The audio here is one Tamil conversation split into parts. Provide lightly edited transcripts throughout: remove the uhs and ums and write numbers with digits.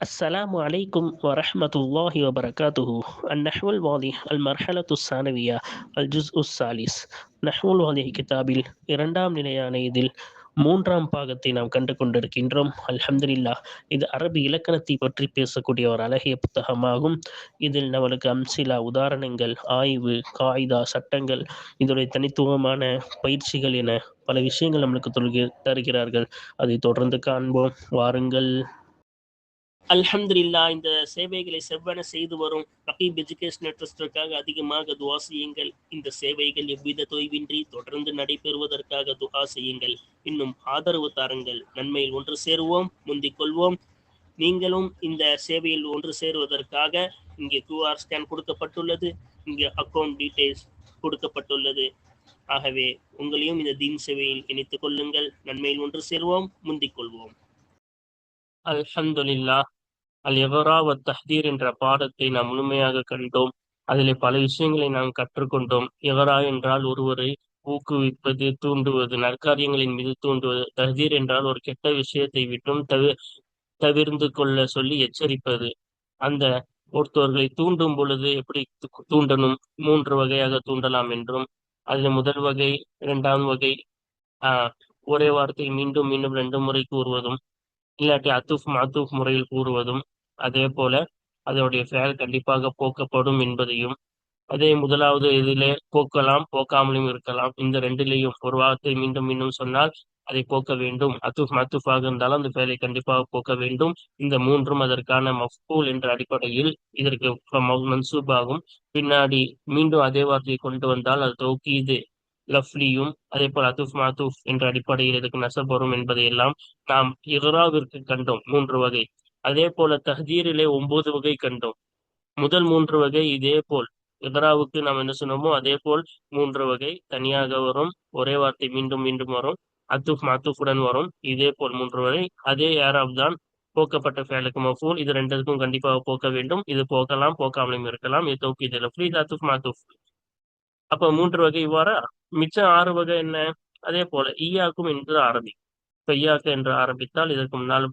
السلام عليكم ورحمة الله وبركاته. النحو الواضح المرحلة الثانوية الجزء الثالث. நஹ்வு الواضح கிதாபில் இரண்டாம் நிலையான இதில் மூன்றாம் பாகத்தை நாம் கண்டு கொண்டிருக்கின்றோம். அல்ஹம்துலில்லாஹ். இது அரபி இலக்கணத்தை பற்றி பேசக்கூடிய ஒரு அழகிய புத்தகமாகும். இதில் நம்மளுக்கு அம்சிலா உதாரணங்கள், ஆய்வு, காயிதா, சட்டங்கள், இதனுடைய தனித்துவமான பயிற்சிகள் என பல விஷயங்கள் நம்மளுக்கு தருகிறார்கள். அதை தொடர்ந்து காண்போம், வாருங்கள். அல்ஹம்துலில்லாஹ். இந்த சேவைகளை செவ்வன செய்து வரும் ரகீப் எஜுகேஷனல் ட்ரஸ்டிற்காக அதிகமாக துஆ செய்யுங்கள். இந்த சேவைகள் எவ்வித தொய்வின்றி தொடர்ந்து நடைபெறுவதற்காக துஆ செய்யுங்கள். இன்னும் ஆதரவு தாருங்கள். நன்மையில் ஒன்று சேருவோம், முந்திக் கொள்வோம். நீங்களும் இந்த சேவையில் ஒன்று சேருவதற்காக இங்கே QR ஸ்கேன் கொடுக்கப்பட்டுள்ளது, இங்கே அக்கௌண்ட் டீடைல்ஸ் கொடுக்கப்பட்டுள்ளது. ஆகவே உங்களையும் இந்த தீன் சேவையில் இணைத்துக் கொள்ளுங்கள். நன்மையில் ஒன்று சேருவோம், முந்திக் கொள்வோம். அல்ஹம்துலில்லாஹ். அல்-இக்ரா வத்-தஹ்தீர் என்ற பாடத்தை நாம் முழுமையாக கண்டோம். அதிலே பல விஷயங்களை நாம் கற்றுக்கொண்டோம். இக்ரா என்றால் ஒருவரை ஊக்குவிப்பது, தூண்டுவது, நற்காரியங்களின் மீது தூண்டுவது. தஹ்தீர் என்றால் ஒரு கெட்ட விஷயத்தை விட்டும் தவிர்ந்து கொள்ள சொல்லி எச்சரிப்பது. அந்த ஒருத்தவர்களை தூண்டும் பொழுது எப்படி தூண்டணும், 3 வகையாக தூண்டலாம் என்றும், அதில் முதல் வகை, 2ஆம் வகை ஒரே வார்த்தை மீண்டும் மீண்டும் 2 முறை கூறுவதும், இல்லாட்டி அத்துஃப் மாத்துஃப் முறையில் கூறுவதும், அதே போல அதனுடைய ஃபேல் கண்டிப்பாக போக்கப்படும் என்பதையும், அதே முதலாவது இதிலே போக்கலாம், போக்காமலும் இருக்கலாம். இந்த 2லேயும் ஒரு வார்த்தை மீண்டும் மீண்டும் சொன்னால் அதை போக்க வேண்டும். அத்துஃப் மாத்துஃபாக இருந்தாலும் அந்த ஃபேலை கண்டிப்பாக போக்க வேண்டும். இந்த 3ம் அதற்கான மஃபூல் என்ற அடிப்படையில் இதற்கு மன்சூபாகும். பின்னாடி மீண்டும் அதே வார்த்தையை கொண்டு வந்தால் அது தௌகீது லஃப்லியும், அதே போல் அத்துஃப் மாத்துஃப் என்ற அடிப்படையில் இதற்கு நஸப் வரும் என்பதையெல்லாம் நாம் இக்ராவிற்கு கண்டோம் 3 வகை. அதே போல தஹ்தீரிலே 9 வகை கண்டோம். முதல் 3 வகை இதே போல் இக்ராவுக்கு நாம் என்ன சொன்னோமோ அதே போல் 3 வகை தனியாக வரும். ஒரே வார்த்தை மீண்டும் மீண்டும் வரும். அத்துஃப் மாத்துஃபுடன் வரும். இதே போல் 3 வகை. அதே யாராப் தான் போக்கப்பட்ட ஃபேலுக்கு மஃபூல். இது 2க்கும் கண்டிப்பாக போக்க வேண்டும். இது போக்கலாம், போக்காமலும் இருக்கலாம். இது தௌகீது லஃப்லி, இது அத்துஃப் மாத்துஃப். அப்ப 3 வகை இவ்வாறா. மிச்சம் 6 வகை என்ன? அதே போல ஈயாக்கும் என்று ஆரம்பி. இப்ப ஈயாக்கு என்று ஆரம்பித்தால் இதற்கு முன்னால்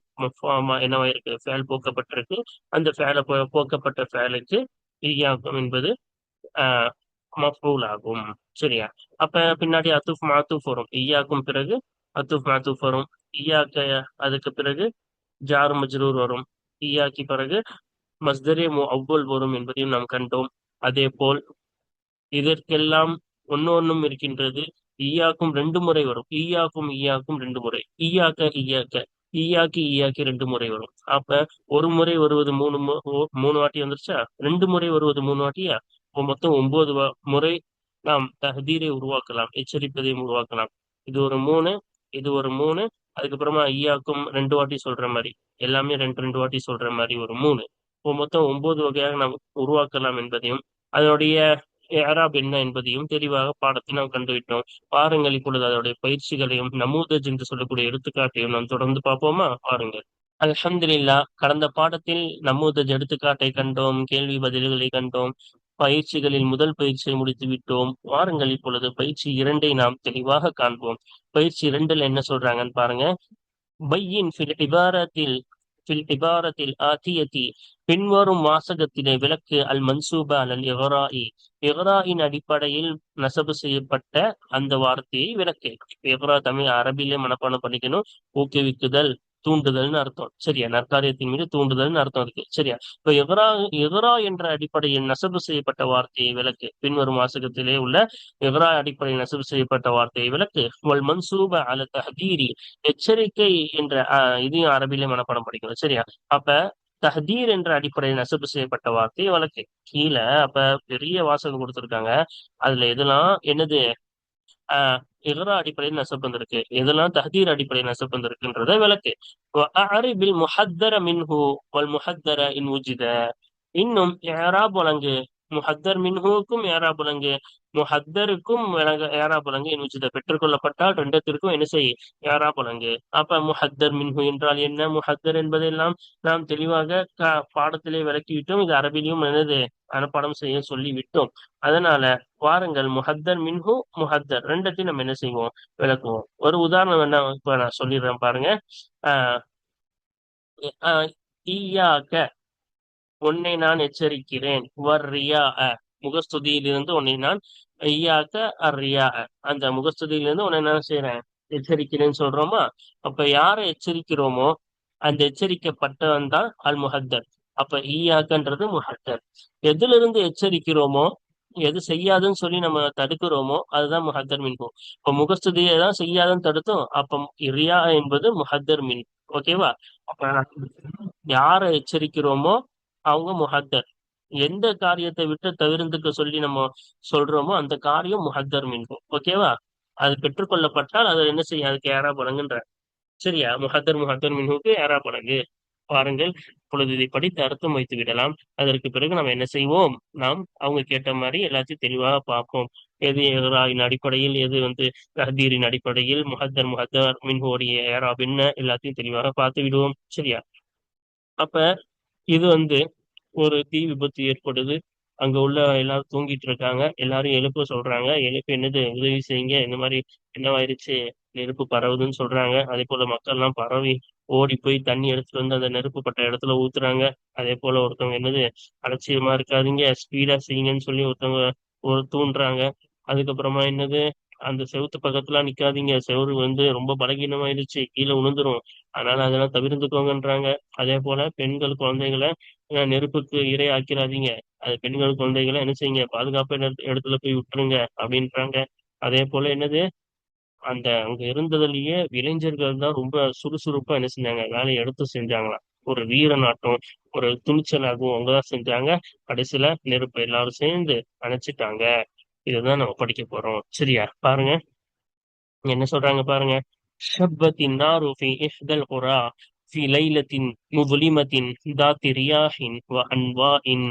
என்னவா இருக்கு, ஃபேல் போக்கப்பட்டிருக்கு. அந்த போக்கப்பட்ட ஃபேலுக்கு ஈயாக்கும் என்பது மஃபூல் ஆகும். சரியா? அப்ப பின்னாடி அத்துஃப் மாத்துஃப் வரும். ஈயாக்கும் பிறகு அத்துஃப் மாத்துஃப் வரும். ஈயாக்க அதுக்கு பிறகு ஜார் மஜ்ரூர் வரும். ஈயாக்கி பிறகு மஸ்தரே முஅவ்வல் வரும் என்பதையும் நாம் கண்டோம். அதே போல் இதற்கெல்லாம் ஒன்னும் இருக்கின்றது. ஈயாக்கும் 2 முறை வரும். ஈயாக்கும் 2 முறை. ஈயாக்கி 2 முறை வரும். அப்ப ஒரு முறை வருவது 3 வாட்டி வந்துருச்சா? 2 முறை வருவது 3 வாட்டியா? மொத்தம் 9 முறை நாம் தஹ்தீரை உருவாக்கலாம், எச்சரிப்பதையும் உருவாக்கலாம். இது ஒரு 3, இது ஒரு 3, அதுக்கப்புறமா ஈயாக்கும் 2 வாட்டி சொல்ற மாதிரி, எல்லாமே 2 வாட்டி சொல்ற மாதிரி ஒரு 3. மொத்தம் 9 வகையாக நாம் உருவாக்கலாம் என்பதையும், அதனுடைய இஅ்ராப் என்ன என்பதையும் தெளிவாக பாடத்தை நாம் கண்டுவிட்டோம். பாருங்கள், இப்பொழுது அதனுடைய பயிற்சிகளையும் நமூதஜ் என்று சொல்லக்கூடிய எடுத்துக்காட்டையும் நாம் தொடர்ந்து பார்ப்போமா? பாருங்கள். அல்ஹம்துலில்லாஹ். கடந்த பாடத்தில் நமூதஜ் எடுத்துக்காட்டை கண்டோம், கேள்வி பதில்களை கண்டோம், பயிற்சிகளில் முதல் பயிற்சியை முடித்து விட்டோம். வாருங்கள், இப்பொழுது பயிற்சி 2ஐ நாம் தெளிவாக காண்போம். பயிற்சி 2ல என்ன சொல்றாங்கன்னு பாருங்க. பையின் ஃபில் இபாரத்தில் ஆத்தியத்தி, பின்வரும் வாசகத்திலே விளக்கு அல் மன்சூபா அல் இக்ராஇ, இக்ராயின் அடிப்படையில் நசபு செய்யப்பட்ட அந்த வார்த்தையை விளக்கு. இக்ரா தமிழ் அரபிலே மனப்பாடம் பண்ணிக்கணும். ஊக்குவிக்குதல், தூண்டுதல்னு அர்த்தம். சரியா? நற்காரியத்தின் மீது தூண்டுதல்னு அர்த்தம் இருக்கு. சரியா? இப்ப இக்ரா என்ற அடிப்படையில் நசபு செய்யப்பட்ட வார்த்தையை விளக்கு. பின்வரும் வாசகத்திலே உள்ள இக்ரா அடிப்படையில் நசபு செய்யப்பட்ட வார்த்தையை விளக்கு. வல் மன்சூப அல தஹ்தீரி, எச்சரிக்கை என்ற இதையும் அரபிலே மனப்பாடம் படிக்கணும். சரியா? அப்ப தஹ்தீர் என்ற அடிப்படையில் நசபு செய்யப்பட்ட வார்த்தை வழக்கு. கீழே அப்ப பெரிய வாசகம் கொடுத்திருக்காங்க. அதுல எதெல்லாம் என்னது இக்ரா அடிப்படையில் நசப் வந்திருக்கு, எதெல்லாம் தஹ்தீர் அடிப்படையில் நசப் வந்திருக்குன்றத விளக்கு. அஅரிபில் முஹத்தர மின்ஹு வல் முஹத்தர இன் உஜித, இன்னும் இஅ்ராப் வழங்கு. முஹத்தர் மின்ஹுக்கும் இஅ்ராப் வழங்கு, முஹத்தருக்கும் இஅ்ராப் வழங்கு. இன் உஜித, பெற்றுக்கொள்ளப்பட்டால் 2த்திற்கும் என்ன செய்? இஅ்ராப் வழங்கு. அப்ப முஹத்தர் மின்ஹு என்றால் என்ன, முஹத்தர் என்பதெல்லாம் நாம் தெளிவாக பாடத்திலே விளக்கிவிட்டோம். இது அரபிலையும் என்னது மனப்பாடம் செய்ய சொல்லி விட்டோம். அதனால வாருங்கள், முஹத்தர் மின்ஹு, முஹத்தர் 2த்தையும் நம்ம என்ன செய்வோம்? விளக்குவோம். ஒரு உதாரணம் என்ன இப்ப நான் சொல்லிடுறேன் பாருங்க. ஈயாக்க உன்னை நான் எச்சரிக்கிறேன். வர்ரியா முகஸ்துதியிலிருந்து உன்னை நான் ஐயாக்க அர்ரியா அந்த முகஸ்துதியிலிருந்து உன்னை நான் செய்றேன் எச்சரிக்கிறேன்னு சொல்றோமா? அப்ப யாரை எச்சரிக்கிறோமோ அந்த எச்சரிக்கப்பட்டவன் தான் அல் முஹத்தர். அப்ப ஈயாக்கன்றது முஹத்தர். எதுல இருந்து எச்சரிக்கிறோமோ, எது செய்யாதுன்னு சொல்லி நம்ம தடுக்கிறோமோ அதுதான் முஹத்தர் மின்ஹு. இப்ப முகஸ்துதியை தான் செய்யாதுன்னு தடுத்தோம். அப்ப ரியா என்பது முஹத்தர் மின். ஓகேவா? அப்ப யாரை எச்சரிக்கிறோமோ அவங்க முஹத்தர். எந்த காரியத்தை விட்டு தவிர்த்துக்க சொல்லி நம்ம சொல்றோமோ அந்த காரியம் முஹத்தர் மின்ஹு. ஓகேவா? அது பெற்றுக்கொள்ளப்பட்டால் அதை என்ன செய்ய, அதுக்கு ஏறா பலங்குன்ற. சரியா? முஹத்தர் முஹத்தர் மின்ஹுக்கு ஏறா பலங்கு. பாருங்கள், இப்பொழுது இதை படித்து அர்த்தம் வைத்து விடலாம். அதற்கு பிறகு நம்ம என்ன செய்வோம், நாம் அவங்க கேட்ட மாதிரி எல்லாத்தையும் தெளிவாக பார்ப்போம். எது ஏராயின் அடிப்படையில், எது தஹ்தீரின் அடிப்படையில், முஹத்தர் முஹத்தர் மின்ஹுடைய ஏராப் என்ன, எல்லாத்தையும் தெளிவாக பார்த்து விடுவோம். சரியா? அப்ப இது ஒரு தீ விபத்து ஏற்படுது. அங்க உள்ள எல்லாரும் தூங்கிட்டு இருக்காங்க. எல்லாரும் எழுப்ப சொல்றாங்க. எழுப்பி என்னது உதவி செய்யுங்க, இந்த மாதிரி என்னவாயிருச்சு, நெருப்பு பரவுதுன்னு சொல்றாங்க. அதே போல மக்கள் எல்லாம் பரவி ஓடி போய் தண்ணி எடுத்துட்டு வந்து அந்த நெருப்பு பட்ட இடத்துல ஊத்துறாங்க. அதே போல ஒருத்தவங்க என்னது அலட்சியமா இருக்காதீங்க, ஸ்பீடா செய்யுங்கன்னு சொல்லி ஒருத்தவங்க தூண்டுறாங்க. அதுக்கப்புறமா என்னது, அந்த செவுத்து பக்கத்துல நிக்காதீங்க, செவுரு ரொம்ப பலகீனமாயிருச்சு, கீழே விழுந்துரும், அதனால அதெல்லாம் தவிர்த்துக்கோங்கன்றாங்க. அதே போல பெண்கள் குழந்தைகளை நெருப்புக்கு இரை ஆக்கிராதீங்க, அது பெண்கள் குழந்தைகளை என்ன செய்யுங்க, பாதுகாப்பான இடத்துல போய் விட்டுருங்க அப்படின்றாங்க. அதே போல என்னது, அந்த அங்க இருந்ததுலயே இளைஞர்கள் தான் ரொம்ப சுறுசுறுப்பா என்ன செஞ்சாங்க, வேலையை எடுத்து செஞ்சாங்களாம். ஒரு வீர நாட்டம், ஒரு துணிச்சலாகவும் அவங்கதான் செஞ்சாங்க. கடைசியில நெருப்பு எல்லாரும் சேர்ந்து அணைச்சிட்டாங்க. இதுதான் நம்ம படிக்க போறோம். சரியா? பாருங்க என்ன சொல்றாங்க பாருங்க. ஷப்பத்தின் நாரு ஃபி இஹ்தல் குரா ஃபி லைலத்தின் முظலிமத்தின் தாத்தி ரியாஹின் வ அன்வாஇன்.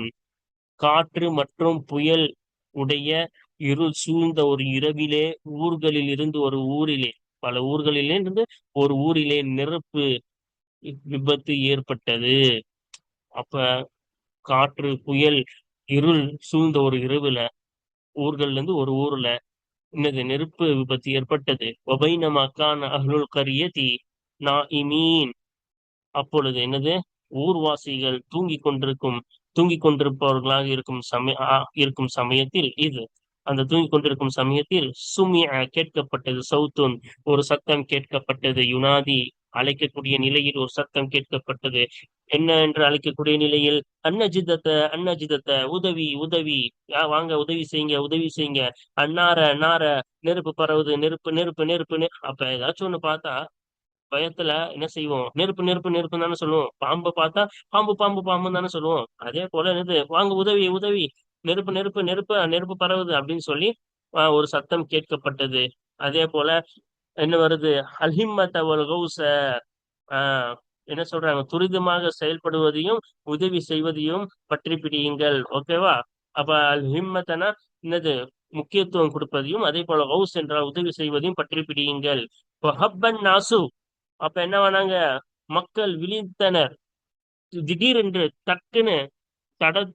காற்று மற்றும் புயல் உடைய இருள் சூழ்ந்த ஒரு இரவிலே, ஊர்களில் இருந்து ஒரு ஊரிலே, பல ஊர்களிலே இருந்து ஒரு ஊரிலே நெருப்பு விபத்து ஏற்பட்டது. அப்ப காற்று புயல் இருள் சூழ்ந்த ஒரு இரவுல, ஊர்கள்ல இருந்து ஒரு ஊர்ல என்னது நெருப்பு விபத்து ஏற்பட்டது. வபைனமா கான அஹ்லுல் கரியதி நாஇமீன். அப்பொழுது என்னது, ஊர்வாசிகள் தூங்கிக் கொண்டிருப்பவர்களாக இருக்கும் சமயத்தில், அந்த தூங்கிக் கொண்டிருக்கும் சமயத்தில் சுமிஅ கேட்கப்பட்டது, சௌத்துன் ஒரு சத்தம் கேட்கப்பட்டது, யுனாதி அழைக்கக்கூடிய நிலையில் ஒரு சத்தம் கேட்கப்பட்டது. என்ன என்று அழைக்கக்கூடிய நிலையில், அன்னஜிதத்த அன்னஜிதத்த, உதவி உதவி, வாங்க உதவி செய்யுங்க உதவி செய்யுங்க, அன்னார நார, நெருப்பு பரவுது, நெருப்பு நெருப்பு நெருப்பு அப்ப ஏதாச்சும் ஒண்ணு பார்த்தா பயத்துல என்ன செய்வோம், நெருப்பு நெருப்பு நெருப்புன்னு தானே சொல்லுவோம். பாம்பை பார்த்தா பாம்பு பாம்பு பாம்புன்னு தானே சொல்லுவோம். அதே போல என்னது, வாங்க உதவி உதவி, நெருப்பு நெருப்பு நெருப்பு நெருப்பு பரவுது அப்படின்னு சொல்லி ஒரு சத்தம் கேட்கப்பட்டது. அதே போல என்ன வருது, அல்ஹிம்மத வல் கௌஸ, ஆஹ் என்ன சொல்றாங்க, துரிதமாக செயல்படுவதையும் உதவி செய்வதையும் பற்றி பிடியுங்கள். ஓகேவா? அப்ப அல் ஹிம்மத்தனா என்னது, முக்கியத்துவம் கொடுப்பதையும், அதே போல கௌஸ் என்றால் உதவி செய்வதையும் பற்றி பிடியுங்கள். நாசு, அப்ப என்ன பண்ணாங்க, மக்கள் விழித்தனர். திடீரென்று டக்குன்னு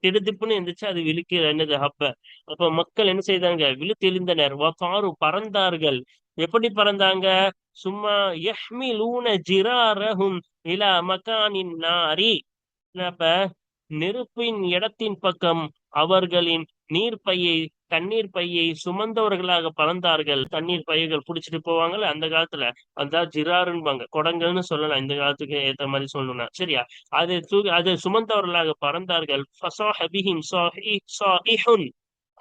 திடுதிப்புன்னு இருந்துச்சு, அது விழிக்கிற என்னது அப்ப. அப்ப மக்கள் என்ன செய்தாங்க, விழித்தெழுந்தனர். வகாரு பறந்தார்கள். எப்படி பறந்தாங்க, சும்மா யஹ்மிலூன ஜிராரஹும் இலா மகானின் நாரி. அப்ப நெருப்பின் இடத்தின் பக்கம் அவர்களின் நீர்ப்பையை தண்ணீர் பையை சுமந்தவர்களாக பறந்தார்கள். தண்ணீர் பைகள் புடிச்சிட்டு போவாங்கல்ல அந்த காலத்துல, அதான் ஜிராருன்பாங்க, குடங்கள்னு சொல்லலாம் இந்த காலத்துக்கு ஏத்த மாதிரி சொல்லணும்னா. சரியா? அதை சுமந்தவர்களாக பறந்தார்கள். ஃபஸாஹ பிஹிம் ஸாயிஹுன்,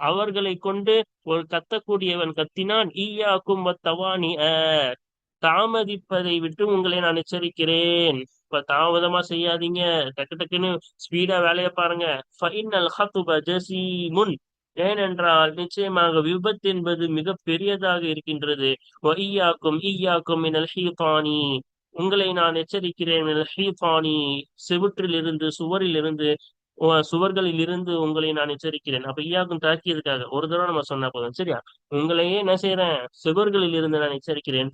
அவர்களை கொண்டு ஒரு கத்தக்கூடியவன் கத்தினான். ஈயாக்கும் வத்தவானி, தாமதிப்பதை விட்டு உங்களை நான் எச்சரிக்கிறேன். இப்ப தாமதமா செய்யாதீங்க, டக்கு டக்குன்னு ஸ்பீடா வேலையை பாருங்க. ஃபைனல் ஹத்துப ஜஸீமுன், ஏனென்றால் நிச்சயமாக விபத்து என்பது மிக பெரியதாக இருக்கின்றது. ஈயாக்கும் ஈயாக்கும் மினல் ஹீதானி, உங்களை நான் எச்சரிக்கிறேன். மினல் ஹீதானி, செவுற்றில் இருந்து, சுவரில் இருந்து, சுவர்களில் இருந்து உங்களை நான் எச்சரிக்கிறேன். அப்ப ஈயாக்கும் தாக்கியதுக்காக ஒரு தடவை நம்ம சொன்னா போதும். சரியா? உங்களையே என்ன செய்யறேன், சுவர்களில் இருந்து நான் எச்சரிக்கிறேன்.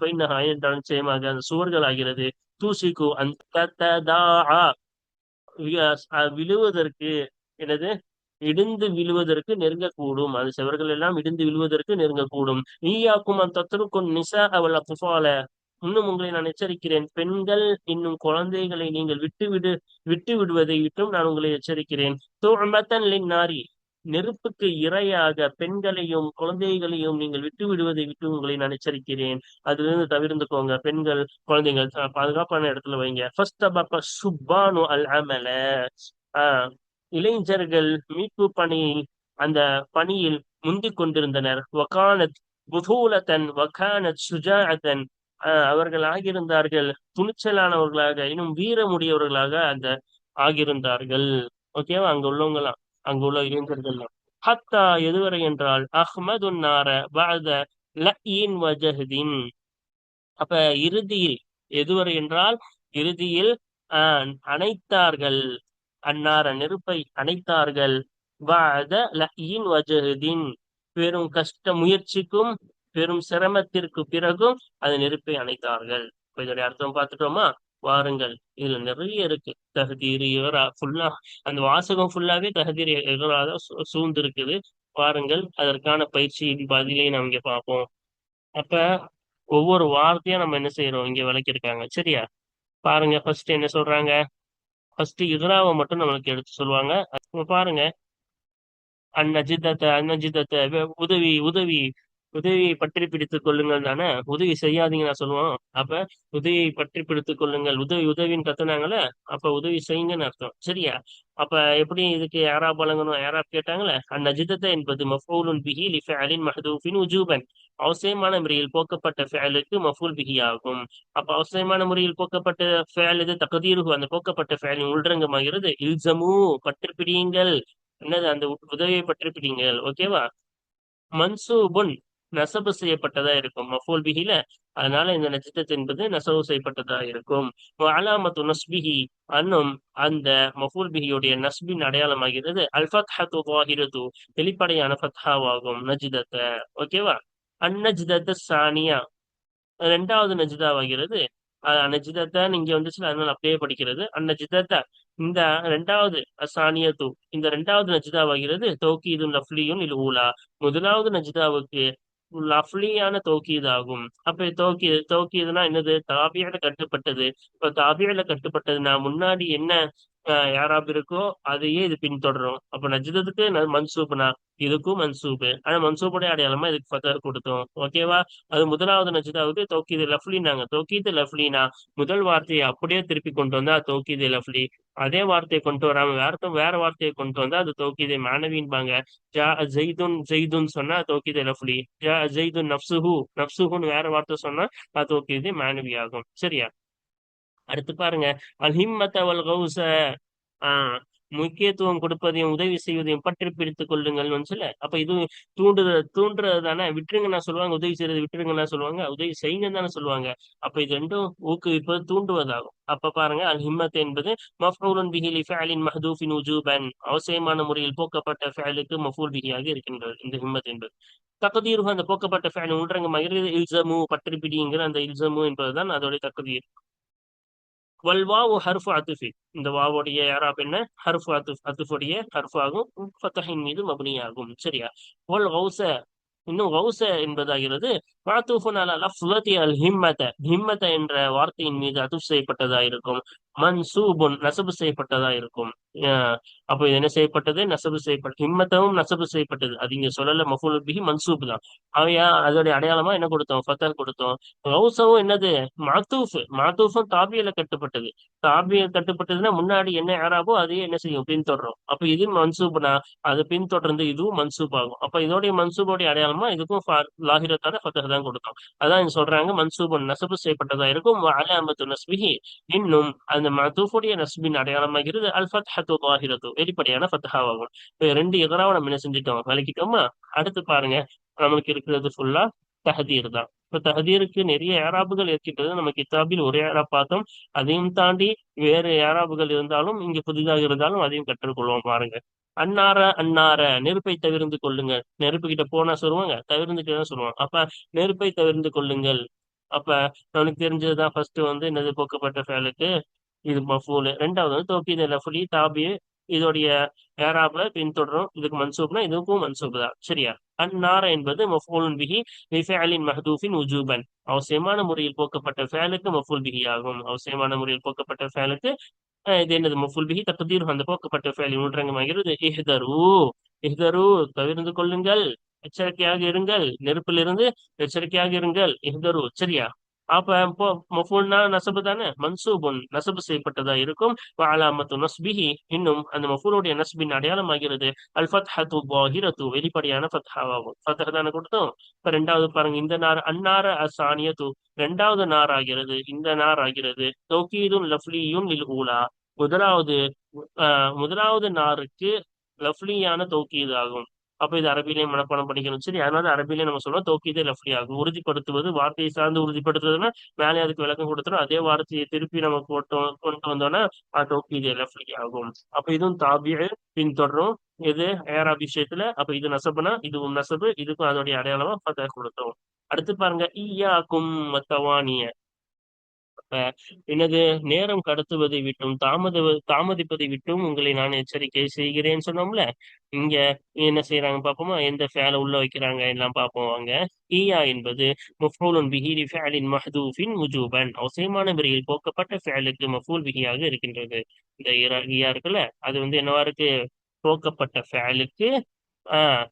என்றால் நிச்சயமாக அந்த சுவர்கள் ஆகிறது. தூசிக்கு அந்த விழுவதற்கு, எனது இடிந்து விழுவதற்கு நெருங்கக்கூடும். அது செவர்கள் எல்லாம் இடிந்து விழுவதற்கு நெருங்கக்கூடும். ஈயாக்கும் அந்த தத்தருக்கும் நிசா அவள் அத்துஃபால, இன்னும் உங்களை நான் எச்சரிக்கிறேன், பெண்கள் இன்னும் குழந்தைகளை நீங்கள் விட்டு விடுவதை விட்டும் நான் உங்களை எச்சரிக்கிறேன். துஅமத்தன் லின்னாரி, நெருப்புக்கு இரையாக பெண்களையும் குழந்தைகளையும் நீங்கள் விட்டு விடுவதை விட்டு உங்களை நான் எச்சரிக்கிறேன். அதிலிருந்து தவிர்த்துக்கோங்க. பெண்கள் குழந்தைகள் பாதுகாப்பான இடத்துல வைங்க. ஃபர்ஸ்ட் சுப்பானு அல் அமல, ஆஹ் இளைஞர்கள் மீட்பு பணி, அந்த பணியில் முந்திக் கொண்டிருந்தனர். வகானத் புதூலத்தன் வகானத் சுஜாஅத்தன், அவர்கள் ஆகியிருந்தார்கள் துணிச்சலானவர்களாக, இன்னும் வீரமுடையவர்களாக அந்த ஆகியிருந்தார்கள். ஓகேவா? அங்க உள்ளவங்கலாம், அங்க உள்ள இளைஞர்கள் ஹத்தா, எதுவரை என்றால் அஹ்மது நார பஅத லஇன் வஜஹ்தின், அப்ப இறுதியில், எதுவரை என்றால் இறுதியில் அணைத்தார்கள், அன்னார நெருப்பை அணைத்தார்கள். பஅத லஇன் வஜஹ்தின், பெரும் கஷ்ட முயற்சிக்கும் பெரும் சிரமத்திற்கு பிறகும் அது நெருப்பை அணைத்தார்கள். இப்ப இதோடைய அர்த்தம் பார்த்துட்டோமா? வாருங்கள், இதுல நிறைய இருக்கு. தஹதீர் இகரா ஃபுல்லா, அந்த வாசகம் ஃபுல்லாவே தஹதீர் இகரா தான் சூழ்ந்து இருக்குது. பாருங்கள், அதற்கான பயிற்சியின் பதிலை நாம் இங்க பார்ப்போம். அப்ப ஒவ்வொரு வார்த்தையா நம்ம என்ன செய்யறோம் இங்க விளக்கியிருக்காங்க. சரியா? பாருங்க, ஃபர்ஸ்ட் என்ன சொல்றாங்க? ஃபர்ஸ்ட் இகராவை மட்டும் நம்மளுக்கு எடுத்து சொல்லுவாங்க. இப்ப பாருங்க, அந்நஜிதத்தை உதவி உதவி உதவியை பற்றி பிடித்துக் கொள்ளுங்கள் தானே. உதவி செய்யாதீங்க நான் சொல்லுவோம். அப்ப உதவியை பற்றி பிடித்துக் கொள்ளுங்கள், உதவி உதவின்னு கத்துனாங்கல்ல, அப்ப உதவி செய்யுங்கன்னு அர்த்தம். சரியா? அப்ப எப்படி இதுக்கு யாராப் வழங்கணும், யாராப் கேட்டாங்களே. அந்நஜிதத்தை என்பது மஃபூலுன் பிஹி லிஃபிஅலின் மஹ்தூஃபின் உஜூபன், அவசியமான முறையில் போக்கப்பட்ட ஃபேலுக்கு மஃபூல் பிஹி ஆகும். அப்ப அவசியமான முறையில் போக்கப்பட்ட ஃபேல் இது தகதீருகு, அந்த போக்கப்பட்ட ஃபேலின் உள்ரங்கமாகிறது இல்சமு, பற்றி பிடியுங்கள். என்னது? அந்த உதவியை பற்றி பிடிங்கள். ஓகேவா? மன்சூபுன், நசபு செய்யப்பட்டதா இருக்கும் மஃபூல் பிஹில, அதனால இந்த நஜ்தத் என்பது நசபு செய்யப்பட்டதா இருக்கும். அலாமத்து நஸ்பிஹி, அன்னும் அந்த மஃபூல் பிஹியுடைய நஸ்பின் அடையாளமாகிறது அல் ஃபத்ஹத்து ஸாஹிரத்து, வெளிப்படையான ஃபத்ஹாவாகும் நஜ்தத்த. ஓகேவா? அந்நஜ்தத்து சானியா, ரெண்டாவது நஜ்தாவாகிறது. நஜ்தத்தான் இங்க வந்துச்சுல, அதனால அப்படியே படிக்கிறது. அந்நஜ்தத்த, இந்த ரெண்டாவது அசானியத்து, இந்த ரெண்டாவது நஜ்தாவாகிறது தௌகீதுன் லஃப்லியுன் இல் ஊலா, முதலாவது நஜ்தாவுக்கு லஃப்லியான தௌகீது ஆகும். அப்ப தௌகீதுனா என்னது? தாபியில கட்டுப்பட்டது. இப்ப தாபியில கட்டுப்பட்டதுன்னா முன்னாடி என்ன யாராப் இருக்கோ அதையே இது பின்தொடரும். அப்ப நஜ்தத்துக்கு மன்சூப்னா இதுக்கும் மன்சூபு, ஆனா மன்சூபுடைய அடையாளமா இதுக்கு ஃபதர் கொடுத்தோம். ஓகேவா? அது முதலாவது நஜ்தாவுக்கு தௌகீது லஃப்லினாங்க. தௌகீது லஃப்லினா முதல் வார்த்தையை அப்படியே திருப்பி கொண்டு வந்தா தௌகீது லஃப்லி, அதே வார்த்தையை கொண்டு வராம வேற வார்த்தையை கொண்டு வந்தா அது தௌகீது மானவின்பாங்க. ஜா ஜெய்துன் ஜெய்துன் சொன்னா தௌகீது லஃப்லி, ஜா ஜெய்துன் நப்சுஹு நப்சுஹுன்னு வேற வார்த்தை சொன்னா அது தௌகீது மானவி ஆகும். சரியா? அடுத்து பாருங்க, அல் ஹிம்மத வல் கௌஸ, ஆஹ் முக்கியத்துவம் கொடுப்பதையும் உதவி செய்வதையும் பற்றி பிடித்துக் கொள்ளுங்கள்னு சொல்ல. அப்ப இது தூண்டுறது தானே. விட்டுருங்கன்னா சொல்லுவாங்க, உதவி செய்யறது விட்டுருங்கன்னா சொல்லுவாங்க, உதவி செய்யுங்கன்னு தானே சொல்லுவாங்க. அப்ப இது ரெண்டும் ஊக்குவிப்பது, தூண்டுவதாகும். அப்ப பாருங்க, அல் ஹிம்மத் என்பது மஃபூலுன் பிஹி லிஃபிஅலின் மஹ்தூஃபின் உஜூபன், அவசியமான முறையில் போக்கப்பட்ட ஃபஅலுக்கு மஃபூல் பிஹியாக இருக்கின்றது இந்த ஹிம்மத் என்பது. தக்தீருஹு, அந்த போக்கப்பட்ட ஃபஅல் உள்ரங்கமாக இல்சமு, பற்றி பிடிங்கிற அந்த இல்சமு என்பதுதான் அதோட தக்தீர். வல்வாவு ஹர்ஃபு அத்துஃபி, இந்த வாவுடைய யாராப் என்ன? ஹர்ஃபு அத்துஃபுடைய ஹர்ஃபாகும், ஃபத்தஹின் மீது மப்னியாகும். சரியா? வல் கௌஸ, இன்னும் கௌஸ என்பதாகிறது மாத்தூஃபுன் அலா லஃப்லதி அல் ஹிம்மத, ஹிம்மத என்ற வார்த்தையின் மீது அதுஃப் செய்யப்பட்டதா இருக்கும். மன்சூபுன், நசபு செய்யப்பட்டதா இருக்கும். அப்ப இது என்ன செய்யப்பட்டது? நசபு செய்யப்பட்டது. ஹிம்மத்தவும் நசபு செய்யப்பட்டது. அது இங்க சொல்லல, மஃபூல் பிஹி மன்சூப் தான். அவையா அதோடைய அடையாளமா என்ன கொடுத்தோம்? ஃபத்தஹ் கொடுத்தோம். கௌஸவும் என்னது? மாத்தூஃபும் தாபியில கட்டுப்பட்டது. தாபியில கட்டுப்பட்டதுன்னா முன்னாடி என்ன யாராவோ அதையே என்ன செய்யும்? பின்தொடரும். அப்ப இது மன்சூப்னா அது பின்தொடர்ந்து இதுவும் மன்சூப் ஆகும். அப்ப இதோடைய மன்சூபோடைய அடையாளமா இதுக்கும் லாஹிரத்தான ஃபத்தஹ் தான் கொடுத்தோம். அதான் இங்க சொல்றாங்க, மன்சூபன் நசபு செய்யப்பட்டதா இருக்கும். அலாமத்து நஸ்பிஹி, இன்னும் அந்த மதூஃபுடைய நஸ்பின் அடையாளமாகிறது அல் ஃபத்ஹத்து லாஹிரத்து, வெளிப்படையான ஃபத்ஹாவாகும். இப்ப ரெண்டு எதிராக நம்ம என்ன செஞ்சுட்டோம்? விளக்கிட்டோமா? அடுத்து பாருங்க, நமக்கு இருக்கிறது ஃபுல்லா தஹதீர் தான். இப்ப தஹதீருக்கு நிறைய ஏராபுகள் இருக்கின்றது. நம்ம கிதாபில் ஒரே ஏராப் பார்த்தோம். அதையும் தாண்டி வேறு ஏராபுகள் இருந்தாலும் இங்க புதிதாக இருந்தாலும் அதையும் கற்றுக்கொள்வோம். பாருங்க, அன்னார அன்னார, நெருப்பை தவிர்ந்து கொள்ளுங்கள். நெருப்பு கிட்ட போனா சொல்லுவாங்க, தவிர்ந்துட்டு தான் சொல்லுவாங்க. அப்ப நெருப்பை தவிர்ந்து கொள்ளுங்கள். அப்ப நமக்கு தெரிஞ்சதுதான், ஃபர்ஸ்ட் வந்து என்னது? போக்கப்பட்ட ஃபேலுக்கு இது மஃபூல். ரெண்டாவது வந்து தௌகீது லஃப்லி தாபி, இதோடைய ஏராப்ல பின்தொடரும். இதுக்கு மன்சூப்னா இதுக்கும் மன்சூப் தான். சரியா? அந்நார என்பது மஃபூலுன் பிஹி லிஃபிஅலின் மஹ்தூஃபின் உஜூபன். அவசியமான முறையில் போக்கப்பட்ட ஃபேலுக்கு மஃபூல் பிஹி ஆகும். அவசியமான முறையில் போக்கப்பட்ட ஃபேலுக்கு இது என்னது மஃபூல் பிஹி தக்தீர் அந்த போக்கப்பட்ட ஃபேலின் உள்ரங்கமாகிறது. இஹ்தரு இஹ்தரு தவிர்ந்து கொள்ளுங்கள், எச்சரிக்கையாக இருங்கள், நெருப்பிலிருந்து எச்சரிக்கையாக இருங்கள். இஹ்தரு சரியா. அப்ப இப்போ மஃபூல்னா நசபு தானே, மன்சூபுன் நசபு செய்யப்பட்டதா இருக்கும். வஅலாமத்து நஸ்பிஹி இன்னும் அந்த மஃபூலுடைய நஸ்பின் அடையாளம் ஆகிறது அல் ஃபத்ஹத்து ஸாஹிரத்து வெளிப்படையான ஃபத்ஹாவாகும். ஃபத்ஹ தானே கொடுத்தோம். இப்ப ரெண்டாவது பாருங்க, இந்த நார் அன்னார அசானியத்து ரெண்டாவது நார் ஆகிறது, இந்த நார் ஆகிறது. தௌகீதுன் லஃப்லியுன் லில் ஊலா முதலாவது முதலாவது நாருக்கு லஃப்லியான தௌகீது ஆகும். அப்ப இது அரபிலையும் மனப்பாடம் பண்ணிக்கணும். சரி, அதனால அரபிலையும் நம்ம சொல்றோம் தௌகீதே லஃப்லி ஆகும். உறுதிப்படுத்துவது வார்த்தையை சார்ந்து உறுதிப்படுத்துவதுன்னா மேலே அதுக்கு விளக்கம் கொடுத்துரும். அதே வார்த்தையை திருப்பி நம்ம கொண்டு வந்தோம்னா தௌகீதே லஃப்லி ஆகும். அப்ப இதுவும் தாபிய பின்தொடரும் எது ஏராப் விஷயத்துல. அப்ப இது நசபுனா இதுவும் நசபு, இதுக்கும் அதோடைய அடையாளமா ஃபத்ஹ கொடுத்தோம். அடுத்து பாருங்க ஈயாக்கும் மத்தவானிய. எனது நேரம் கடத்துவதை விட்டும் தாமதிப்பதை விட்டும் உங்களை நான் எச்சரிக்கை செய்கிறேன்னு சொன்னோம்ல. இங்க என்ன செய்யறாங்க பாப்போமா, எந்த ஃபேல உள்ள வைக்கிறாங்க எல்லாம் பார்ப்போம் வாங்க. ஈயா என்பது மஃபூலுன் பிஹி லிஃபிஅலின் மஹ்தூஃபின் உஜூபன் அவசியமான முறையில் போக்கப்பட்ட ஃபேலுக்கு மஃபூல் பிஹியாக இருக்கின்றது. இந்த ஈயா இருக்குல்ல, அது என்னவா இருக்கு, போக்கப்பட்ட ஃபேலுக்கு ஆஹ்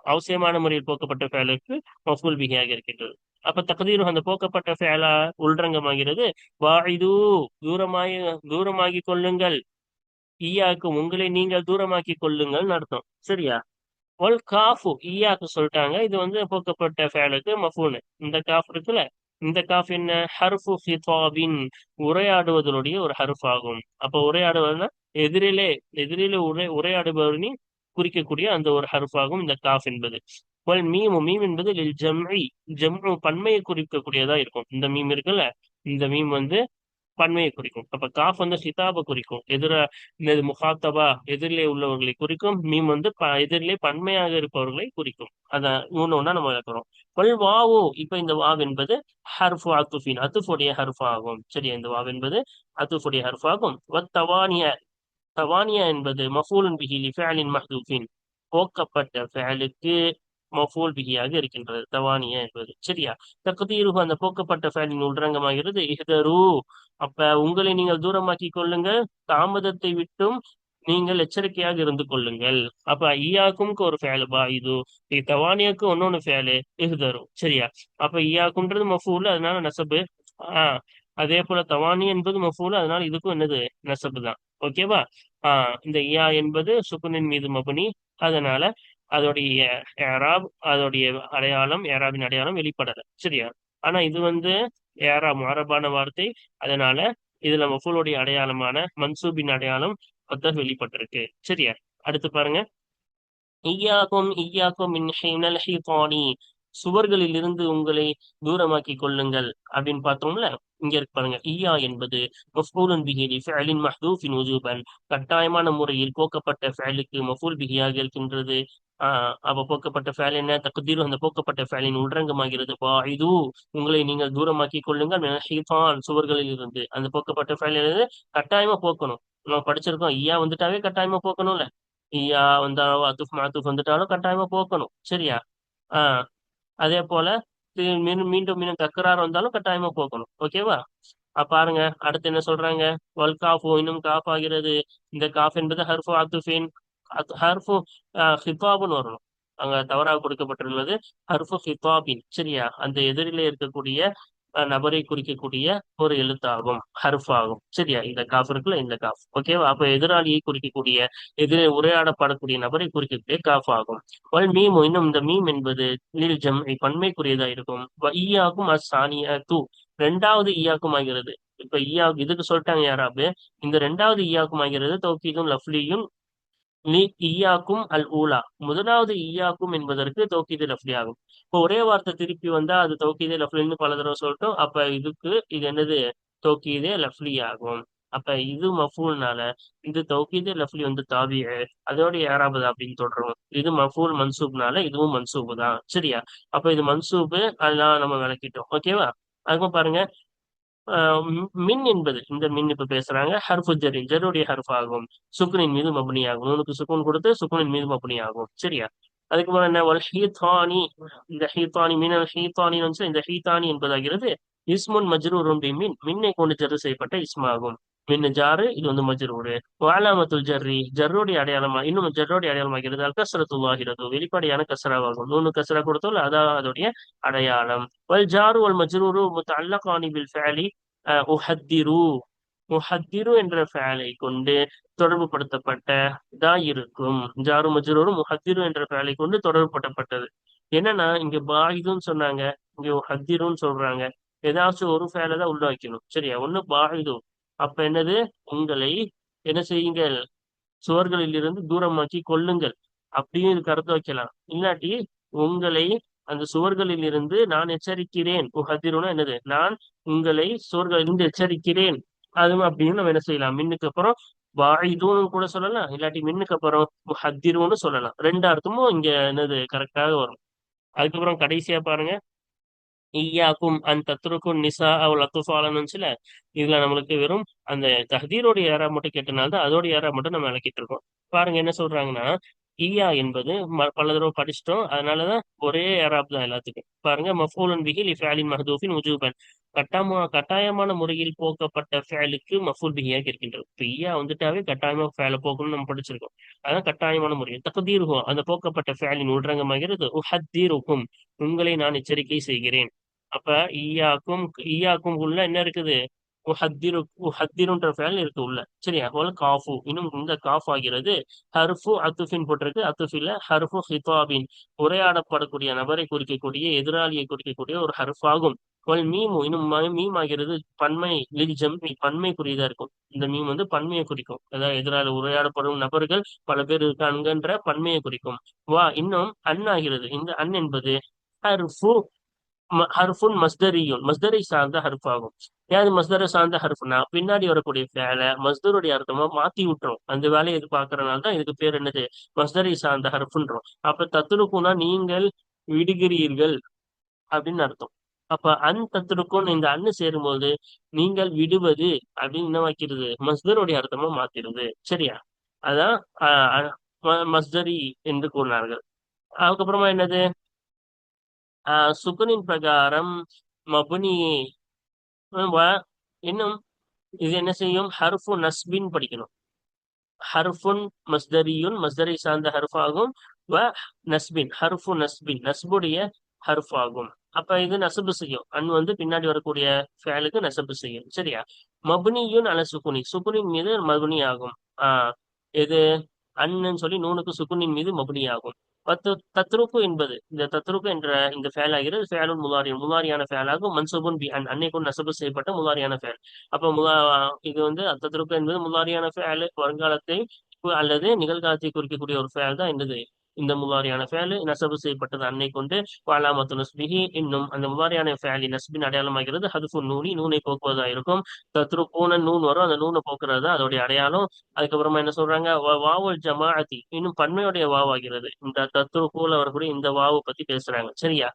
அவசியமான முறையில் போக்கப்பட்ட ஃபேலுக்கு மஃபூல் பிஹியாக இருக்கின்றது. அப்ப தக்தீரு அந்த போக்கப்பட்ட ஃபேலா உள்ரங்கமாகிறது. வாயிது தூரமாகி தூரமாகி கொள்ளுங்கள், ஈயாக்கு உங்களை நீங்கள் தூரமாக்கி கொள்ளுங்கள் அர்த்தம். சரியா. ஒல் காஃபு ஈயாக்கு சொல்லிட்டாங்க, இது போக்கப்பட்ட ஃபேலுக்கு மஃபூல். இந்த காஃப் இருக்குல்ல, இந்த காஃப் என்ன, ஹர்ஃபு ஹிதாபின் உரையாடுவதனுடைய ஒரு ஹர்ஃப் ஆகும். அப்ப உரையாடுவதுன்னா எதிரிலே எதிரிலே உரையாடுபவனி குறிக்கக்கூடிய அந்த ஒரு ஹர்ஃப் ஆகும் இந்த காஃப் என்பது. வல் மீமு மீம் என்பது லில் ஜம்இ ஜம்உ பன்மையை குறிக்கக்கூடியதா இருக்கும். இந்த மீம் இருக்குல்ல, இந்த மீம் பன்மையை குறிக்கும். அப்ப காஃப் ஹிதாபை குறிக்கும், இந்த முஹாத்தபா எதிரிலே உள்ளவர்களை குறிக்கும். மீம் எதிரிலே பன்மையாக இருப்பவர்களை குறிக்கும். அத ஒண்ணா நம்ம விளக்குறோம். வல் வாவு இப்ப இந்த வாவ் என்பது ஹர்ஃபு அத்துஃபின் அத்துஃபுடைய ஹர்ஃப் ஆகும். சரியா, இந்த வாவ் என்பது அத்துஃபுடைய ஹர்ஃப் ஆகும். தவானிய தவானியா என்பது மஃபூலுன் பிஹி லிஃபிஅலின் மஹ்தூஃபின் போக்கப்பட்ட ஃபேலுக்கு மஃபூல் பிஹியாக இருக்கின்றது தவானியா என்பது. சரியா. தக்தீருஹு அந்த போக்கப்பட்ட ஃபேலின் உள்ரங்கமாகிறது இஹ்தரு. அப்ப உங்களை நீங்கள் தூரமாக்கி கொள்ளுங்கள், தாமதத்தை விட்டும் நீங்கள் எச்சரிக்கையாக இருந்து கொள்ளுங்கள். அப்ப ஈயாக்கும் ஒரு ஃபேலு பா இது தவானியாக்கு ஒன்னொன்னு ஃபேலு இஹ்தரு. சரியா. அப்ப ஈயாக்கும்ன்றது மஃபூல், அதனால நசபு. ஆஹ் அதே போல தவானி என்பது மஃபூல், அதனால இதுக்கும் என்னது நசபு தான். ஓகேவா. இந்த இயா என்பது சுக்குனின் மீது மபனி, அதனால அதோடைய ஏராப் அதோடைய அடையாளம் ஏராபின் அடையாளம் வெளிப்படல. சரியா. ஆனா இது ஏராப் அரபான வார்த்தை, அதனால இதுல மஃபூலுடைய அடையாளமான மன்சூபின் அடையாளம் வெளிப்பட்டிருக்கு. சரியா. அடுத்து பாருங்க, ஈயாக்கும் ஈயாக்கும் மின் ஹினல் ஹிதானி சுவர்களில் இருந்து உங்களை தூரமாக்கி கொள்ளுங்கள் அப்படின்னு பார்த்தோம்ல. இங்க இருக்கு பாருங்க, ஈயா என்பது மஃபூலுன் பிஹி லிஃபிஅலின் மஹ்தூஃபின் உஜூபன் கட்டாயமான முறையில் போக்கப்பட்ட ஃபேலுக்கு மஃபூல் பிஹியாக இருக்கின்றது. அப்ப போக்கப்பட்ட ஃபேல் என்ன, தக்தீரு அந்த போக்கப்பட்ட ஃபேலின் உள்ரங்கமாகிறது. வாயிது உங்களை நீங்கள் தூரமாக்கி கொள்ளுங்கள் மினல் ஹிதான் சுவர்களில் இருந்து. அந்த போக்கப்பட்ட ஃபேல் என்னது, கட்டாயமா போக்கணும். நம்ம படிச்சிருக்கோம், ஈயா வந்துட்டாவே கட்டாயமா போக்கணும்ல. ஈயா அத்துஃப் மாத்துஃப் வந்துட்டாலும் கட்டாயமா போக்கணும். சரியா. ஆஹ் அதே போல மீண்டும் மீண்டும் மீண்டும் தக்கரார் வந்தாலும் கட்டாயமா போக்கணும். ஓகேவா. பாருங்க அடுத்து என்ன சொல்றாங்க, வல் காஃபு இன்னும் காஃப் ஆகிறது. இந்த காஃப் என்பது ஹர்ஃபு அத்துஃபின் ஹர்ஃபு ஹிதாபுன்னு வரணும். அங்க தவறாக கொடுக்கப்பட்டுள்ளது ஹர்ஃபு ஹிதாபின். சரியா. அந்த எதிரிலே இருக்கக்கூடிய நபரை குறிக்கக்கூடிய ஒரு எழுத்தாகும், ஹர்ஃப் ஆகும். சரியா. இந்த காஃப் இருக்குல்ல, இந்த காஃப். ஓகேவா. அப்ப எதிராளியை குறிக்கக்கூடிய எதிரே உரையாடப்படக்கூடிய நபரை குறிக்கக்கூடிய காஃப் ஆகும். வல் மீம் இன்னும் இந்த மீம் என்பது லில் ஜம்இ பன்மைக்குரியதா இருக்கும். ஈயாக்கும் அஸ்ஸானியா தூ ரெண்டாவது ஈயாக்கும் ஆகிறது. இப்ப ஈயா இதுக்கு சொல்லிட்டாங்க யாராவது, இந்த ரெண்டாவது ஈயாக்கும் ஆகிறது தௌகீதும் லஃப்லியும் ஈயாக்கும் அல் ஊலா முதலாவது ஈயாக்கும் என்பதற்கு தௌகீது லஃப்லி ஆகும். இப்போ ஒரே வார்த்தை திருப்பி வந்தா அது தௌகீதே லஃப்லின்னு பல தடவை சொல்லிட்டோம். அப்ப இதுக்கு இது என்னது, தௌகீதே லஃப்லி ஆகும். அப்ப இது மஃபூல்னால இது தௌகீதே லஃப்லி தாபிய அதோட ஏறாபது அப்படின்னு தொடரும். இது மஃபூல் மன்சூப்னால இதுவும் மன்சூபு தான். சரியா. அப்ப இது மன்சூபு, அதெல்லாம் நம்ம விளக்கிட்டோம். ஓகேவா. அதுக்கும் பாருங்க, மின் என்பது இந்த மின் இப்ப பேசுறாங்க ஹர்ஃபு ஜருடைய ஹர்ஃப் ஆகும். சுக்குனின் மீது மபனி ஆகும். உனக்கு சுக்குன் கொடுத்து சுக்குனின் மீது மபனி ஆகும். சரியா. அதுக்கப்புறம் என்ன ஒரு ஹீத்தானி, இந்த ஹீத்தானி மினல் ஹீத்தானி வந்து இந்த ஹீத்தானி என்பதாகிறது இஸ்முன் மஜ்ரூரும் பி மின், மின்னை கொண்டு ஜர்ரு செய்யப்பட்ட இஸ்மாகும். மின் ஜாரு, இது வந்து மஜ்ரூரு. வாலாமத்துல் ஜர்ரி, ஜர்ரோடைய அடையாளமா இன்னும் ஜர்ரோடைய அடையாளமாகிறது அல் கஸ்ரத்துல்லாஹிரது, வெளிப்படையான கஸ்ராவாகும். நூனு கஸ்ரா கொடுத்தோல் அதான் அதோடைய அடையாளம். வல் ஜாரு வல் மஜ்ரூரு முத்தல்லகானி பில் ஃபஅலி உஹத்திரு, முஹத்திரு என்ற ஃபஅலை கொண்டு தொடர்பு படுத்தப்பட்டதா இருக்கும். ஜாரு மஜ்ரூரு முஹத்திரு என்ற ஃபஅலை கொண்டு தொடர்பு படுத்தப்பட்டது. என்னன்னா இங்க பாயிதுன்னு சொன்னாங்க, இங்க முஹத்திருன்னு சொல்றாங்க. ஏதாச்சும் ஒரு ஃபேலை தான் உள்ள வைக்கணும், சரியா? ஒண்ணு பாயிது, அப்ப என்னது, உங்களை என்ன செய்யுங்கள், சுவர்களில் இருந்து தூரமாக்கி கொள்ளுங்கள், அப்படியும் இதுக்கு அர்த்தம் வைக்கலாம். இல்லாட்டி உங்களை அந்த சுவர்களில் இருந்து நான் எச்சரிக்கிறேன், உஹதிருனா என்னது, நான் உங்களை சுவர்களில் இருந்து எச்சரிக்கிறேன், அதுவும் அப்படின்னு நம்ம என்ன செய்யலாம், மின்னுக்கு அப்புறம் பாயிதுன்னு கூட சொல்லலாம், இல்லாட்டி மின்னுக்கு அப்புறம் முஹத்திருன்னு சொல்லலாம். ரெண்டு அர்த்தமும் இங்க என்னது கரெக்டாக வரும். அதுக்கப்புறம் கடைசியா பாருங்க, ஈயாக்கும் அன் தத்ருக்கும் நிசா அவள் அத்துஃபாலன்னு, இதுல நம்மளுக்கு வெறும் அந்த தஹதீரோட ஏரா மட்டும் கேட்டனால தான் அதோட ஏரா மட்டும் நம்ம விளக்கிட்டு இருக்கோம். பாருங்க என்ன சொல்றாங்கன்னா, ஈயா என்பது பல தடவை படிச்சிட்டோம், அதனாலதான் ஒரே ஏராப் தான் எல்லாத்துக்கும். பாருங்க, மஃபூலுன் பிஹி லி ஃபிஅலின் மஹ்தூஃபின் உஜூபன், கட்டாயமான முறையில் போக்கப்பட்ட ஃபேலுக்கு மஃபூல் பிஹியாக இருக்கின்றது. இப்ப ஈயா வந்துட்டாவே கட்டாயமா ஃபேலை போக்கணும்னு நம்ம படிச்சிருக்கோம். அதான் கட்டாயமான முறையில். தக்தீருஹு, அந்த போக்கப்பட்ட ஃபேலின் உள்ரங்கமாகிறது உஹத்தீருக்கும், உங்களை நான் எச்சரிக்கை செய்கிறேன். அப்ப ஈயாக்கும், ஈயாக்கும் உள்ள என்ன இருக்குது, உஹத்திரு, உஹத்திருன்ற ஃபேல் இருக்கு உள்ள, சரியா? போல காஃபு, இன்னும் இந்த காஃப் ஆகிறது ஹர்ஃபு அத்துஃபின் போட்டிருக்கு, அத்துஃபில ஹர்ஃபு ஹிதாபின், உரையாடப்படக்கூடிய நபரை குறிக்கக்கூடிய, எதிராளியை குறிக்கக்கூடிய ஒரு ஹர்ஃப் ஆகும். வல் மீமு, இன்னும் மீம் ஆகிறது பன்மை, லில் ஜம்இ, பன்மைக்குரியதா இருக்கும். இந்த மீம் வந்து பன்மையை குறிக்கும், அதாவது எதிராளி உரையாடப்படும் நபர்கள் பல பேர் இருக்காங்கன்ற பன்மையை குறிக்கும். வா, இன்னும் அன் ஆகிறது, இந்த அன் என்பது ஹர்ஃபு ஹர்ஃபுன் மஸ்தரியுன், மஸ்தரை சார்ந்த ஹர்ஃப் ஆகும். ஏன் மஸ்தரை சார்ந்த ஹர்ஃப்னா, பின்னாடி வரக்கூடிய வேலை மஸ்தருடைய அர்த்தமா மாத்தி விட்டுரும், அந்த வேலையை எதிர்பார்க்கறதுனால தான் இதுக்கு பேர் என்னது, மஸ்தரை சார்ந்த ஹர்ஃப்ன்றோம். அப்ப தத்துருக்குனா நீங்கள் விடுகிறீர்கள் அப்படின்னு அர்த்தம். அப்ப அன் தத்துருக்கும் இந்த அன்னு சேரும்போது நீங்கள் விடுவது அப்படின்னு என்ன வைக்கிறது, மஸ்தருடைய அர்த்தமா மாத்திருது, சரியா? அதான் மஸ்தரி என்று கூறினார்கள். அதுக்கப்புறமா என்னது, சுகுனின் பிரகாரம் மபுனி, இன்னும் இது என்ன செய்யும், ஹர்ஃபு நஸ்பின் படிக்கணும். ஹர்ஃபுன் மஸ்தரியுன், மஸ்தரை சார்ந்த ஹர்ஃப் ஆகும். வ நஸ்பின், ஹர்ஃபு நஸ்பின், நஸ்புடைய ஹர்ஃப் ஆகும். அப்ப இது நசபு செய்யும், அன் வந்து பின்னாடி வரக்கூடிய ஃபேலுக்கு நசபு செய்யும், சரியா? மபுனியுன் அல சுகுனி, சுகுனின் மீது மபுனி ஆகும். இது அன்னு சொல்லி நூனுக்கு சுகுனின் மீது மபுனி ஆகும். தத்ருக்கு என்பது, இந்த தத்ருக்கு என்ற இந்த ஃபேல் ஆகிறது ஃபேலுன் முலாரின், முலாரியான ஃபேலாகும். மன்சூபுன் பி அன், அன்னை கொண்டு நசபு செய்யப்பட்ட முலாரியான ஃபேல். அப்ப இது வந்து தத்ருக்கு என்பது முலாரியான ஃபேல், வருங்காலத்தை அல்லது நிகழ்காலத்தை குறிக்கக்கூடிய ஒரு ஃபேல் தான் என்னது, இந்த முலாரியான ஃபேலு நசபு செய்யப்பட்டது அன்னை கொண்டு. வாலாமத்து நஸ்பிஹி, இன்னும் அந்த முலாரியான ஃபேலி நஸ்பின் அடையாளமாகிறது ஹதுஃபுன் நூனி, நூனை போக்குவதா இருக்கும். தத்ருக்கூன நூன் வரும், அந்த நூனை போக்குறது அதோடைய அடையாளம். அதுக்கப்புறமா என்ன சொல்றாங்க, வாவுல் ஜமாஅத்தி, இன்னும் பன்மையுடைய வாவாகிறது. இந்த தத்ருக்கூல வரக்கூடிய இந்த வாவை பத்தி பேசுறாங்க, சரியா?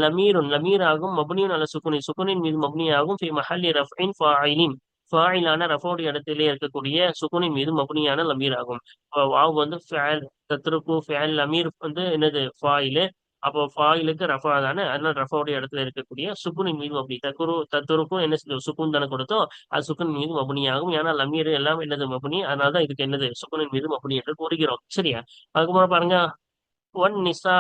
லமீருன், லமீர் ஆகும். மப்னியுன் அல சுகுனி, சுகுனின் மீது மப்னி ஆகும். ஃபி மஹல்லி ரஃப்இன் ஃபாயிலின், ஃபாயிலான ரஃபோடைய இடத்திலே இருக்கக்கூடிய சுகுனின் மீது மப்னியான லமீர் ஆகும். வாவ் வந்து ஃபேல், தத்ருக்கு ஃபேல், லமீர் வந்து என்னது ஃபாயிலு. அப்போ ஃபாயிலுக்கு ரஃபா தானே, அதனால ரஃபாவுடைய இடத்துல இருக்கக்கூடிய சுகுனின் மீது மப்னி. தத்துருக்கும் என்ன சுகுன் தானே கொடுத்தோம், அது சுகுன் மீது மபுனி ஆகும். ஏன்னா லமீர் எல்லாம் என்னது மபுனி, அதனாலதான் இதுக்கு என்னது சுகுனின் மீது மபுனி என்று கூறுகிறோம், சரியா? அதுக்கப்புறம் பாருங்க, ஒன் நிசா,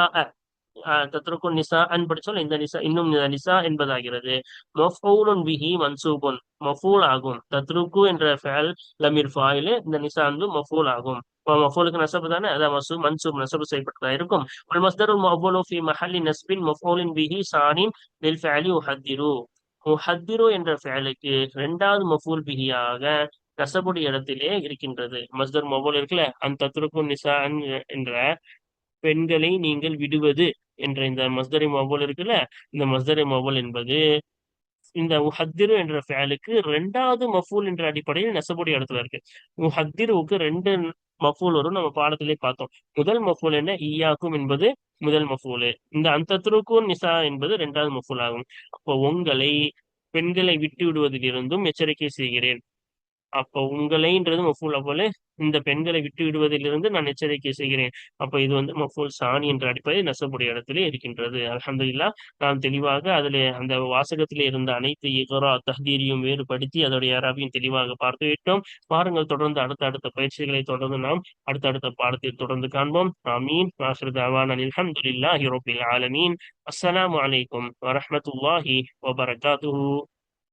தத்ருக்கும் நிசா அன் படிச்சோம், இந்த நிசா, இன்னும் இந்த நிசா என்பதாகிறது மஃபூலுன் பிஹி மன்சூபுன், மஃபூல் ஆகும். தத்ருக்கு என்ற ஃபேல் லமீர் ஃபாயிலு, இந்த நிசா வந்து மஃபூல் ஆகும். மஃபூலுக்கு நசபு தானே, அதான் மன்சூப் நசபு செய்யப்பட்டதா இருக்கும். வல் மஸ்தருல் மஃபூலு ஃபி மஹல்லி நஸ்பின் மஃபூலின் பிஹி சானின் லில் ஃபஅலி உஹத்திரு, உஹத்திரு என்ற ஃபேலுக்கு இரண்டாவது மஃபூல் பிஹியாக நசபுடைய இடத்திலே இருக்கின்றது. மஸ்தர் மஃபூல் இருக்குல்ல, அந்த தத்ருக்கும் நிசா என்ற பெண்களை நீங்கள் விடுவது என்ற இந்த மஸ்தரை மஃபூல் இருக்குல்ல, இந்த மஸ்தரை மஃபூல் என்பது இந்த உஹத்திரு என்ற ஃபேலுக்கு இரண்டாவது மஃபூல் என்ற அடிப்படையில் நெசபுடைய இடத்துல இருக்கு. உஹத்திருவுக்கு ரெண்டு மஃபூல் வரும், நம்ம பாடத்திலே பார்த்தோம். முதல் மஃபூல் என்ன, ஈயாக்கும் என்பது முதல் மஃபூலு, இந்த அந்தத்ருக்கும் நிசா என்பது இரண்டாவது மஃபூல் ஆகும். அப்போ உங்களை பெண்களை விட்டு விடுவதிலிருந்தும் எச்சரிக்கை செய்கிறேன். அப்போ உங்களைன்றது மஃபூல் அவ்வளு, இந்த பெண்களை விட்டு விடுவதிலிருந்து நான் எச்சரிக்கை செய்கிறேன். அப்ப இது வந்து மஃபூல் சாணி என்ற அடிப்படையில் நெசபுடைய இடத்திலே இருக்கின்றது. அல்ஹம்துலில்லாஹ். நாம் தெளிவாக அதிலே அந்த வாசகத்திலே இருந்த அனைத்து இக்ரா தஹ்தீரையும் வேறுபடுத்தி அதோடைய இஅராபையும் தெளிவாக பார்த்து விட்டோம். பாருங்கள், தொடர்ந்து அடுத்த பயிற்சிகளை தொடர்ந்து நாம் அடுத்தடுத்த பாடத்தில் தொடர்ந்து காண்போம். ஆமீன். ஆகிரு தஅவானா அல்ஹம்துலில்லாஹி ரப்பில் ஆலமீன். அஸ்ஸலாமு அலைக்கும் வரஹ்மத்துல்லாஹி வபரகாத்துஹு.